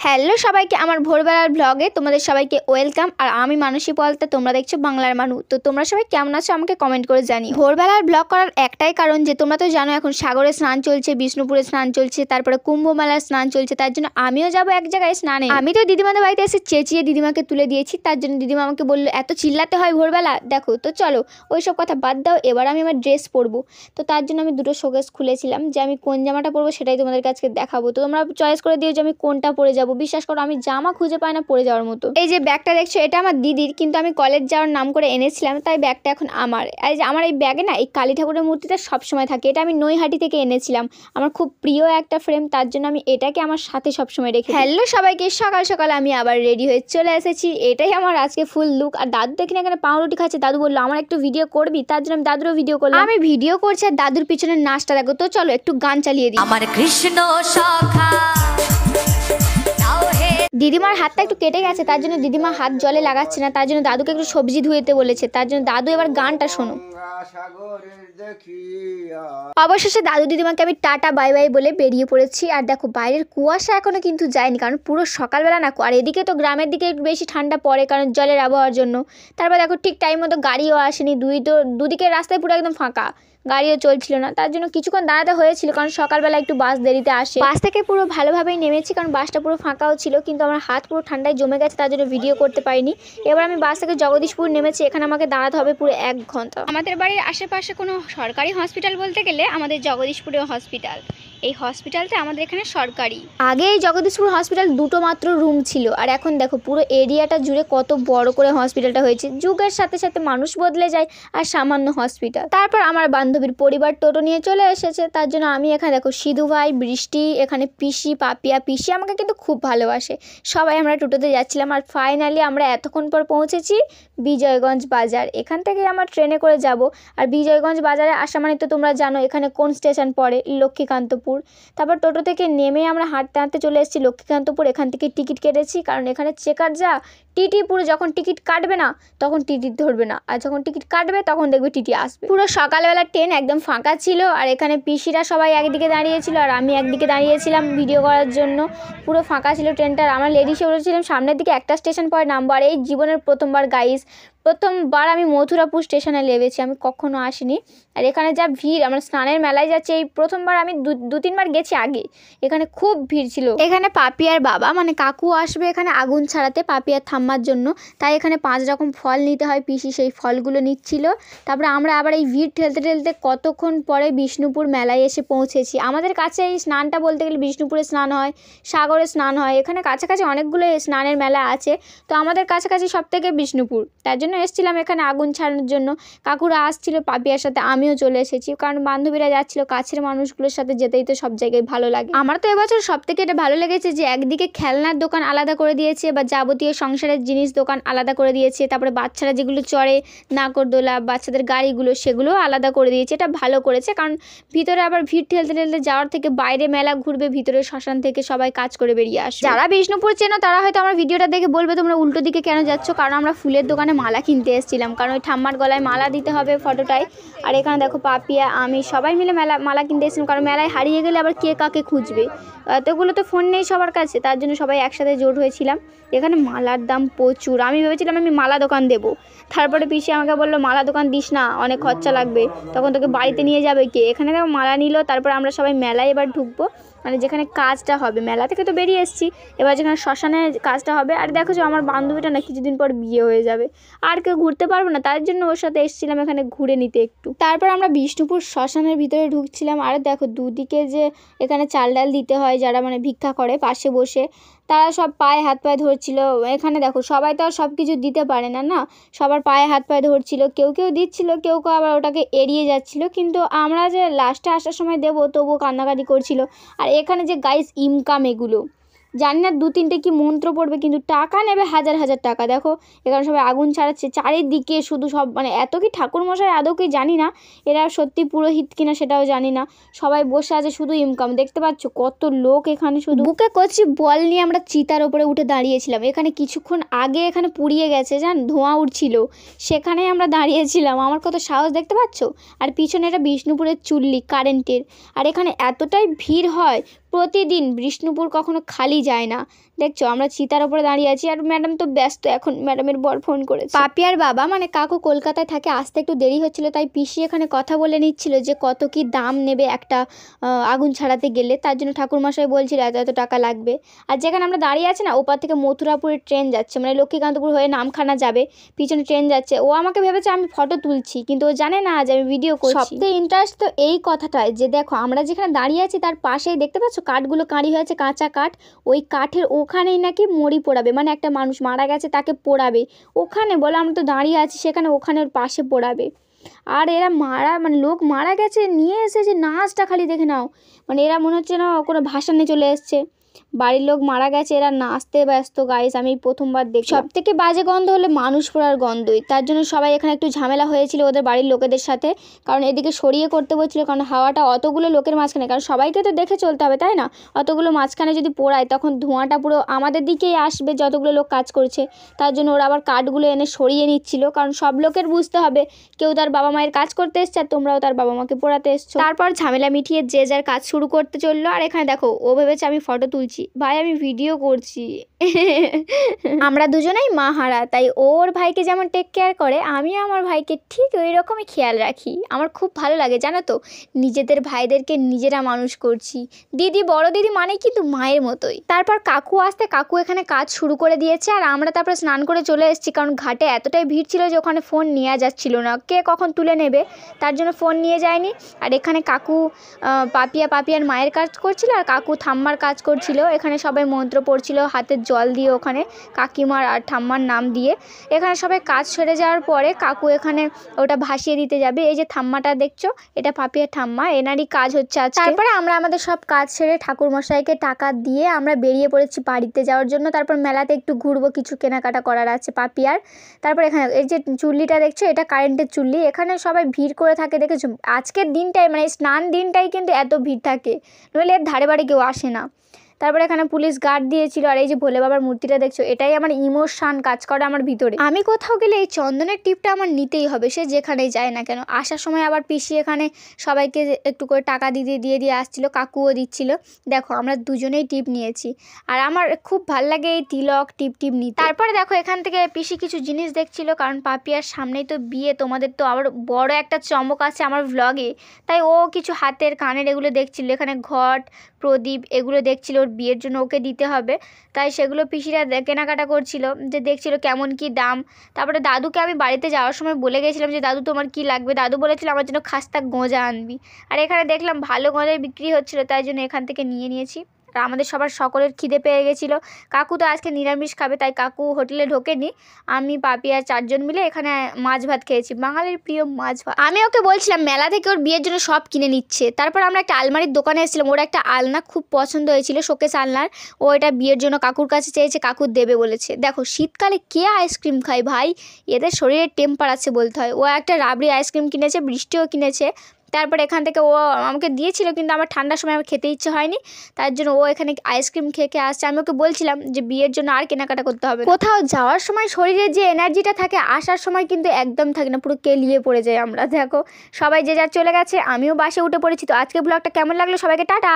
Hello সবাইকে আমার ভোরবেলার ব্লগে তোমাদের সবাইকে ওয়েলকাম। আর আমি মানসী বলতে তোমরা দেখছো বাংলার মানু। তো তোমরা সবাই কেমন আছো আমাকে কমেন্ট করে জানি। ভোরবেলার ব্লগ করার একটাই কারণ যে তোমরা তো জানো এখন সাগরে স্নান চলছে, বিষ্ণুপুরে স্নান চলছে, তারপরে কুম্ভ মেলার স্নান চলছে, তার জন্য আমিও যাবো এক জায়গায় স্নানে। আমি তো দিদিমাদের বাড়িতে এসে চেঁচিয়ে দিদিমাকে তুলে দিয়েছি, তার জন্য দিদিমা আমাকে বললো এত চিল্লাতে হয় ভোরবেলা। দেখো তো চলো ওইসব কথা বাদ দাও, এবার আমি আমার ড্রেস পরবো। তো তার জন্য আমি দুটো শোকেস খুলেছিলাম যে আমি কোন জামাটা পরবো সেটাই তোমাদের কাছে দেখাবো। তো তোমরা চয়েস করে দিও যে আমি কোনটা পরে যাবো। বিশ্বাস করো আমি জামা খুঁজে পাই না পরে যাওয়ার মতো। এই যে ব্যাগটা দেখছো এটা আমার দিদির, কিন্তু আমি কলেজ যাওয়ার নাম করে এনেছিলাম, তাই ব্যাগটা এখন আমার। আর যে আমার এই ব্যাগে না এই কালী ঠাকুরের মূর্তিটা সবসময় থাকে, এটা আমি নৈহাটি থেকে এনেছিলাম, আমার খুব প্রিয় একটা ফ্রেম, তার জন্য আমি এটাকে আমার সাথে সবসময় রেখে। হ্যালো সবাইকে, সকাল সকাল আমি আবার রেডি হয়ে চলে এসেছি, এটাই আমার আজকে ফুল লুক। আর দাদু দেখি না এখানে পাউরুটি খাচ্ছে, দাদু বললো আমার একটু ভিডিও করবি, তার জন্য আমি দাদুরও ভিডিও করলাম। আমি ভিডিও করছি আর দাদুর পিছনে নাচটা দেখো। তো চলো একটু গান চালিয়ে দিই। আমার কৃষ্ণ সখা। দিদিমার হাতটা একটু কেটে গেছে, তার জন্য দিদিমা হাত জলে লাগাচ্ছে না, তার জন্য দাদুকে একটু সবজি ধুয়েতে বলেছে, তার জন্য দাদু এবার গানটা শোনো। অবশেষে দাদু দিদিমাকে আমি টাটা বাই বাই বলে বেরিয়ে পড়েছি। আর দেখো বাইরের কুয়াশা এখনো কিন্তু যায়নি, কারণ পুরো সকালবেলা না। আর এদিকে তো গ্রামের দিকে একটু বেশি ঠান্ডা পড়ে কারণ জলের আবহাওয়ার জন্য। তারপর দেখো ঠিক টাইম মতো গাড়িও আসেনি, দুদিকের রাস্তায় পুরো একদম ফাঁকা, গাড়িও চলছিল না, তার জন্য কিছুক্ষণ দাঁড়াতে হয়েছিল কারণ সকালবেলা একটু বাস দেরিতে আসে। বাস থেকে পুরো ভালোভাবেই নেমেছি কারণ বাসটা পুরো ফাঁকাও ছিল, কিন্তু আমার হাত পুরো ঠান্ডায় জমে গেছে, তার জন্য ভিডিও করতে পারিনি। এবার আমি বাস থেকে জগদীশপুর নেমেছি, এখানে আমাকে দাঁড়াতে হবে পুরো 1 ঘন্টা। আমাদের বাড়ির আশেপাশে কোনো সরকারি হসপিটাল বলতে গেলে আমাদের জগদীশপুরে হসপিটাল। এই হসপিটালটা আমাদের এখানে সরকারি। আগে এই জগদীশপুর হসপিটাল দুটো মাত্র রুম ছিল, আর এখন দেখো পুরো এরিয়াটা জুড়ে কত বড় করে হসপিটালটা হয়েছে। যুগের সাথে সাথে মানুষ বদলে যায় আর সামান্য হসপিটাল। তারপর আমার বান্ধবীর পরিবার টোটো নিয়ে চলে এসেছে, তার জন্য আমি এখানে দেখো সিধু ভাই, বৃষ্টি, এখানে পিসি, পাপিয়া। পিসি আমাকে কিন্তু খুব ভালোবাসে। সবাই আমরা টোটোতে যাচ্ছিলাম আর ফাইনালি আমরা এতক্ষণ পর পৌঁছেছি বিজয়গঞ্জ বাজার। এখান থেকে আমরা ট্রেনে করে যাব। আর বিজয়গঞ্জ বাজারে আসা মানে তো তোমরা জানো এখানে কোন স্টেশন পড়ে, লক্ষ্মীকান্তপুর। তারপর টোটো থেকে নেমে আমরা হাঁটতে হাঁটতে চলে এসেছি লক্ষ্মীকান্তপুর। এখান থেকে টিকিট কেটেছি কারণ এখানে চেকার যা, টিটি পুরো যখন টিকিট কাটবে না তখন টিটি ধরবে না, আর যখন টিকিট কাটবে তখন দেখবে টিটি আসবে। পুরো সকালবেলা ট্রেন একদম ফাঁকা ছিল, আর এখানে পিসিরা সবাই একদিকে দাঁড়িয়েছিল আর আমি একদিকে দাঁড়িয়েছিলাম ভিডিও করার জন্য। পুরো ফাঁকা ছিল ট্রেনটার। আমরা লেডিসে উঠেছিলাম সামনের দিকে, একটা স্টেশন পরে নামবো। আর এই জীবনের প্রথমবার গাইস, প্রথমবার আমি মথুরাপুর স্টেশনে নেমেছি, আমি কখনো আসিনি। আর এখানে যা ভিড়, আমরা স্নানের মেলায় যাচ্ছি, এই প্রথমবার। আমি 2-3 বার গেছি আগে, এখানে খুব ভিড় ছিল। এখানে পাপিয়ার বাবা মানে কাকু আসবে এখানে আগুন ছাড়াতে পাপিয়ার থাম্মার জন্য, তাই এখানে 5 রকম ফল নিতে হয়। পিসি সেই ফলগুলো নিচ্ছিল। তারপরে আমরা আবার এই ভিড় ঠেলতে ঠেলতে কতক্ষণ পরে বিষ্ণুপুর মেলায় এসে পৌঁছেছি। আমাদের কাছে এই স্নানটা বলতে গেলে বিষ্ণুপুরে স্নান হয়, সাগরে স্নান হয়, এখানে কাছাকাছি অনেকগুলো স্নানের মেলা আছে, তো আমাদের কাছাকাছি সব থেকে বিষ্ণুপুর, তার জন্য এসেছিলাম এখানে আগুন ছাড়ানোর জন্য। কাকুরা আসছিল পাপিয়ার সাথে, আমিও চলে এসেছি কারণ বান্ধবীরা যাচ্ছিল, কাছের মানুষগুলোর সাথে যেতেই তো সব জায়গায় ভালো লাগে। আমার তো এবছর সব থেকে এটা ভালো লেগেছে যে একদিকে খেলনার দোকান আলাদা করে দিয়েছে বা যাবতীয় সংসারের জিনিস দোকান আলাদা করে দিয়েছে, তারপরে বাচ্চারা যেগুলো চড়ে নাগরদোলা, বাচ্চাদের গাড়িগুলো, সেগুলোও আলাদা করে দিয়েছে। এটা ভালো করেছে কারণ ভিতরে আবার ভিড় ঠেলতে ঠেলতে যাওয়ার থেকে বাইরে মেলা ঘুরবে, ভিতরে শ্মশান থেকে সবাই কাজ করে বেরিয়ে আসবে। যারা বিষ্ণুপুর চেনো তারা হয়তো আমার ভিডিওটা দেখে বলবে তোমরা উল্টো দিকে কেন যাচ্ছ, কারণ আমরা ফুলের দোকানে মালা কিনতে এসেছিলাম, কারণ ওই ঠাম্মার গলায় মালা দিতে হবে ফটোটায়। আর এখানে দেখো পাপিয়া, আমি সবাই মিলে মালা কিনতে এসেছিলাম, কারণ মেলায় হারিয়ে গেলে আবার কে কাকে খুঁজবে, এতগুলো তো ফোন নেই সবার কাছে, তার জন্য সবাই একসাথে জোট হয়েছিলাম। এখানে মালার দাম প্রচুর, আমি ভেবেছিলাম আমি মালা দোকান দেবো, তারপরে পিসি আমাকে বললো মালা দোকান দিস না, অনেক খরচা লাগবে, তখন তোকে বাড়িতে নিয়ে যাবে কে। এখানে দেখো মালা নিল, তারপরে আমরা সবাই মেলায় এবার ঢুকবো, মানে যেখানে কাজটা হবে। মেলা থেকে তো বেরিয়ে এসেছি, এবার যেখানে শ্মশানে কাজটা হবে। আর দেখো যে আমার বান্ধবীটা না কিছুদিন পর বিয়ে হয়ে যাবে, আর কেউ ঘুরতে পারবো না, তার জন্য ওর সাথে এসেছিলাম এখানে ঘুরে নিতে একটু। তারপর আমরা বিষ্ণুপুর শ্মশানের ভিতরে ঢুকছিলাম। আর দেখো দুদিকে যে এখানে চাল ডাল দিতে হয়, যারা মানে ভিক্ষা করে পাশে বসে, তারা সব পায়ে হাত পায়ে ধরছিল। এখানে দেখো সবাই তো আর সব কিছু দিতে পারে না, না সবার পায়ে হাত পায়ে ধরছিল, কেউ কেউ দিচ্ছিল, কেউ কেউ আবার ওটাকে এড়িয়ে যাচ্ছিল, কিন্তু আমরা যে লাস্টে আসার সময় দেবো তবুও কান্নাকাটি করছিল। আর এখানে যে গাইস ইনকাম, এগুলো জানি না 2-3টে কি মন্ত্র পড়বে, কিন্তু টাকা নেবে হাজার হাজার টাকা। দেখো এখানে সবাই আগুন ছাড়াচ্ছে চারিদিকে, শুধু সব মানে এত কি ঠাকুরমশাই আদৌ কি জানি না, এরা সত্যি পুরোহিত কিনা সেটাও জানি না, সবাই বসে আছে শুধু ইনকাম। দেখতে পাচ্ছ কত লোক এখানে, শুধু বুকে করছি বল নিয়ে আমরা চিতার ওপরে উঠে দাঁড়িয়েছিলাম। এখানে কিছুক্ষণ আগে এখানে পুড়িয়ে গেছে, জান ধোঁয়া উঠছিল, সেখানেই আমরা দাঁড়িয়েছিলাম। আমার কত সাহস দেখতে পাচ্ছ। আর পিছনে এটা বিষ্ণুপুরের চুল্লি কারেন্টের। আর এখানে এতটাই ভিড় হয় প্রতিদিন, বিষ্ণুপুর কখনো খালি যায় না। দেখছো আমরা চিতার ওপরে দাঁড়িয়ে আছি, আর ম্যাডাম তো ব্যস্ত এখন, ম্যাডামের বর ফোন করেছে। পাপিয়ার বাবা মানে কাকু কলকাতায় থাকে, আসতে একটু দেরি হচ্ছিল, তাই পিসি এখানে কথা বলে নিচ্ছিল যে কত কি দাম নেবে একটা আগুন ছাড়াতে গেলে। তার জন্য ঠাকুরমশাই বলছিল এত এত টাকা লাগবে। আর যেখানে আমরা দাঁড়িয়ে আছি না, ওপার থেকে মথুরাপুরের ট্রেন যাচ্ছে, মানে লক্ষ্মীকান্তপুর হয়ে নামখানা যাবে, পিছনে ট্রেন যাচ্ছে। ও আমাকে ভেবেছে আমি ফটো তুলছি, কিন্তু ও জানে না আজ আমি ভিডিও করছি। সবথেকে ইন্টারেস্ট তো এই কথাটাই যে দেখো আমরা যেখানে দাঁড়িয়ে আছি তার পাশেই দেখতে পাচ্ছ কাঠগুলো কাঁড়ি হয়েছে, কাঁচা কাঠ। ওই কাঠের ওখানেই নাকি মরি পোড়াবে, মানে একটা মানুষ মারা গেছে তাকে পোড়াবে ওখানে। বলো আমরা তো দাঁড়িয়ে আছি সেখানে, ওখানে ওর পাশে পোড়াবে। আর এরা মানে লোক মারা গেছে নিয়ে এসেছে, নাচটা খালি দেখে নাও, মানে এরা মনে হচ্ছে না কোনো ভাসানে চলে এসছে। বাড়ির লোক মারা গেছে, এরা নাচতে ব্যস্ত গাইস। আমি প্রথমবার দেখি। সব থেকে বাজে গন্ধ হলে মানুষ পোড়ার গন্ধই। তার জন্য সবাই এখানে একটু ঝামেলা হয়েছিল ওদের বাড়ির লোকেদের সাথে, কারণ এদিকে সরিয়ে করতে বলছিল, কারণ হাওয়াটা অতগুলো লোকের মাঝখানে, কারণ সবাইকে তো দেখে চলতে হবে তাই না। অতগুলো মাঝখানে যদি পোড়ায় তখন ধোঁয়াটা পুরো আমাদের দিকেই আসবে যতগুলো লোক কাজ করছে। তার জন্য ওরা আবার কাঠগুলো এনে সরিয়ে নিচ্ছিল, কারণ সব লোকের বুঝতে হবে কেউ তার বাবা মায়ের কাজ করতে এসছে আর তোমরাও তার বাবা মাকে পোড়াতে এসছো। তারপর ঝামেলা মিটিয়ে যে যার কাজ শুরু করতে চললো। আর এখানে দেখো ও ভেবেছে আমি ফটো তুলছি, ভাই আমি ভিডিও করছি। আমরা দুজনেই মা হারা, তাই ওর ভাইকে যেমন টেক কেয়ার করে আমি আমার ভাইকে ঠিক ওই রকমই খেয়াল রাখি। আমার খুব ভালো লাগে জানো তো, নিজেদের ভাইদেরকে নিজেরা মানুষ করছি। দিদি বড় দিদি মানে কিন্তু মায়ের মতোই। তারপর কাকু আসতে কাকু এখানে কাজ শুরু করে দিয়েছে, আর আমরা তারপর স্নান করে চলে এসেছি, কারণ ঘাটে এতটাই ভিড় ছিল যে ওখানে ফোন নেওয়া যাচ্ছিল না, কে কখন তুলে নেবে, তার জন্য ফোন নিয়ে যায়নি। আর এখানে কাকু পাপিয়ার মায়ের কাজ করছিল, আর কাকু ঠাম্মার কাজ করছিল। এখানে সবাই মন্ত্র পড়ছিল হাতের জল দিয়ে, ওখানে কাকিমার আর ঠাম্মার নাম দিয়ে। এখানে সবাই কাজ সেরে যাওয়ার পরে কাকু এখানে ওটা ভাসিয়ে দিতে যাবে। এই যে ঠাম্মাটা দেখছো, এটা পাপিয়ার ঠাম্মা, এনারই কাজ হচ্ছে আজকে। তারপরে আমরা আমাদের সব কাজ সেরে ঠাকুরমশাইকে টাকা দিয়ে আমরা বেরিয়ে পড়েছি বাড়িতে যাওয়ার জন্য। তারপর মেলাতে একটু ঘুরবো, কিছু কেনাকাটা করার আছে পাপিয়ার। তারপর এখানে এই যে চুল্লিটা দেখছো, এটা কারেন্টের চুল্লি। এখানে সবাই ভিড় করে থাকে দেখেছো, আজকের দিনটাই মানে স্নান দিনটাই কিন্তু এত ভিড় থাকে, নইলে এর ধারে বাড়ি কেউ আসে না। তারপরে এখানে পুলিশ গার্ড দিয়েছিল। আর এই যে ভোলে বাবার মূর্তিটা দেখছো, এটাই আমার ইমোশন কাজ করে আমার ভিতরে। আমি কোথাও গেলে এই চন্দনের টিপটা আমার নিতেই হবে, সে যেখানেই যায় না কেন। আসার সময় আবার পিসি এখানে সবাইকে একটু করে টাকা দিয়ে আসছিল, কাকুও দিচ্ছিল। দেখো আমরা দুজনেই টিপ নিয়েছি, আর আমার খুব ভাল লাগে এই তিলক টিপ নিতে। তারপরে দেখো এখান থেকে পিসি কিছু জিনিস দেখছিল, কারণ পাপিয়ার সামনেই তো বিয়ে, তোমাদের তো আবার বড় একটা চমক আছে আমার ভ্লগে, তাই ও কিছু হাতের কানের এগুলো দেখছিল। এখানে ঘট প্রদীপ এগুলো দেখছিল, ওর বিয়ের জন্য ওকে দিতে হবে, তাই সেগুলো পিসিরা কেনাকাটা করছিল, যে দেখছিল কেমন কি দাম। তারপরে দাদুকে আমি বাড়িতে যাওয়ার সময় বলে গেছিলাম যে দাদু তোমার কি লাগবে, দাদু বলেছিল আমার জন্য খাস্তা গোঁজা আনবি। আর এখানে দেখলাম ভালো গোঁজাই বিক্রি হচ্ছিল, তাই জন্য এখান থেকে নিয়েছি। আর আমাদের সকলের খিদে পেয়ে গেছিলো। কাকু তো আজকে নিরামিষ খাবে, তাই কাকু হোটেলে ঢোকেনি। আমি পাপি আর 4 জন মিলে এখানে মাছ ভাত খেয়েছি, বাঙালির প্রিয় মাছ ভাত। আমি ওকে বলছিলাম মেলা থেকে ওর বিয়ের জন্য সব কিনে নিচ্ছে। তারপর আমরা একটা আলমারির দোকানে এসেছিলাম, ওর একটা আলনা খুব পছন্দ হয়েছিল, শোকেস আলনার। ও এটা বিয়ের জন্য কাকুর কাছে চেয়েছে, কাকু দেবে বলেছে। দেখো শীতকালে কে আইসক্রিম খায় ভাই, এদের শরীরে টেম্পার আছে বলতে হয়। ও একটা রাবড়ি আইসক্রিম কিনেছে, বৃষ্টিও কিনেছে। তারপর এখান থেকে ও আমাকে দিয়েছিল, কিন্তু আমার ঠান্ডার সময় আমার খেতে ইচ্ছে হয়নি, তার জন্য ও এখানে আইসক্রিম খেয়ে আসছে। আমি ওকে বলছিলাম যে বিয়ের জন্য আর কেনাকাটা করতে হবে। কোথাও যাওয়ার সময় শরীরে যে এনার্জিটা থাকে, আসার সময় কিন্তু একদম থাকে না, পুরো কেলিয়ে পড়ে যাই আমরা। দেখো সবাই যে যার চলে গেছে, আমিও বাসে উঠে পড়েছি। তো আজকে ব্লগটা কেমন লাগলো সবাইকে টাটা।